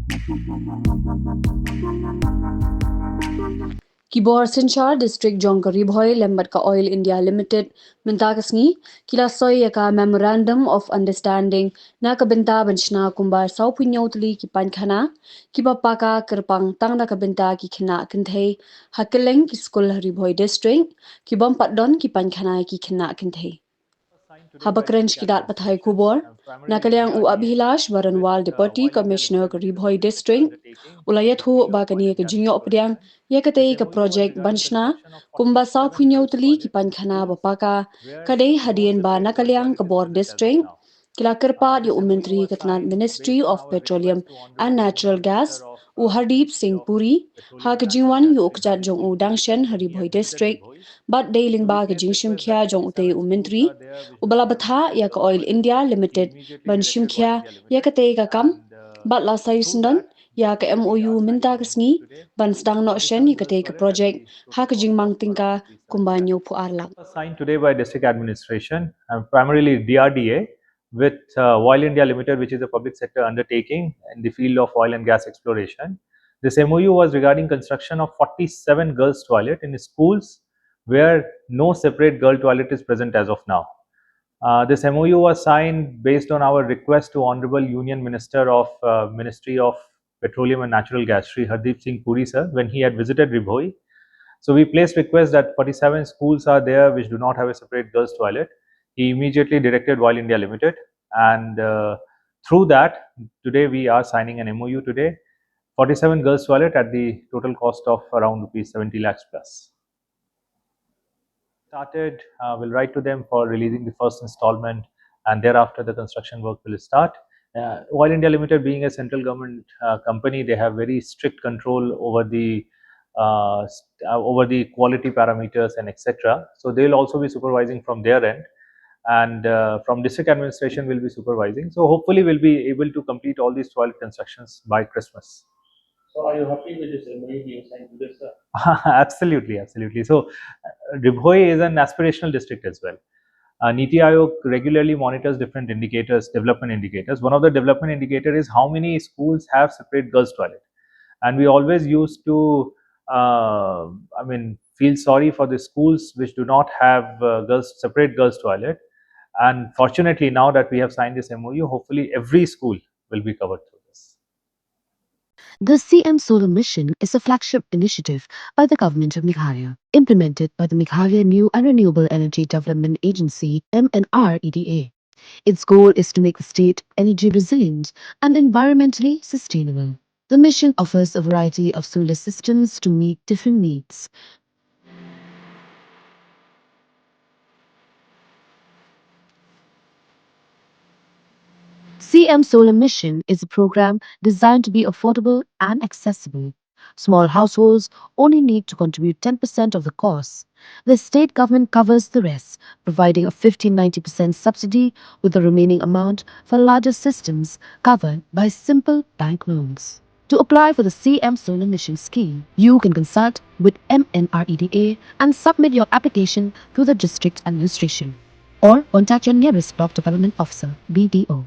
KHUBOR Sinchar District jong Ribhoi lembat ka Oil India Limited mentakasngi kila soy ka Memorandum of Understanding na kabenta benchna kumbar sau punyotli ki Paiñkhana Paka Kyrpang Tang na kabenta ki Khynnah Kynthei Haki Skul Ribhoi District ki bom patdon ki Paiñkhana ki Khynnah Kynthei. Habakrench kidat pathai KHUBOR nakaliang u abhilash waranwal deputy commissioner ka Ribhoi District ulayat hu bakani ka jingyo opdiang yakatei ka project banchna kumba sau phunyotli ki Paiñkhana Paka kadei hadien ba nakaliang ka bor district kila kirpa di umentri katnan Ministry of Petroleum and Natural Gas u Hardeep Singh Puri ha ka jingwan yu ukjat jong u dangshen Ribhoi District bat deiling ba ka jingshim khya jong utei umentri ubala batha ya ka Oil India Limited ban shimkhya ya ka te ka kam bat la sayusndon ya ka MOU minta kasngi ban stang no shen ya ka te ka project ha ka jingmang tingka kumbanyo pu arlak. Signed today by District Administration and primarily DRDA with Oil India Limited, which is a public sector undertaking in the field of oil and gas exploration. This MOU was regarding construction of 47 girls' toilets in schools where no separate girl toilet is present as of now. This MOU was signed based on our request to Honorable Union Minister of Ministry of Petroleum and Natural Gas, Shri Hardeep Singh Puri sir, when he had visited Ribhoi. So we placed request that 47 schools are there which do not have a separate girls' toilet. He immediately directed Oil India Limited, and through that, today we are signing an MOU today. 47 girls' toilet at the total cost of around rupees 70 lakhs plus. We'll write to them for releasing the first installment, and thereafter the construction work will start. Oil India Limited being a central government company, they have very strict control over the quality parameters and etc. So they'll also be supervising from their end, and from district administration will be supervising. So hopefully we'll be able to complete all these toilet constructions by Christmas. So are you happy with this MOU being signed today, sir? Absolutely, absolutely. So Ribhoi is an aspirational district as well. Niti Aayog regularly monitors different indicators, development indicators. One of the development indicator is how many schools have separate girls' toilet, and we always used to, feel sorry for the schools which do not have separate girls' toilet. And fortunately, now that we have signed this MOU, hopefully every school will be covered through this. The CM Solar Mission is a flagship initiative by the government of Meghalaya, implemented by the Meghalaya New and Renewable Energy Development Agency (MNREDA). Its goal is to make the state energy resilient and environmentally sustainable. The mission offers a variety of solar systems to meet different needs. CM Solar Mission is a program designed to be affordable and accessible. Small households only need to contribute 10% of the cost. The state government covers the rest, providing a 15-90% subsidy with the remaining amount for larger systems covered by simple bank loans. To apply for the CM Solar Mission scheme, you can consult with MNREDA and submit your application to the district administration, or contact your nearest block development officer, BDO.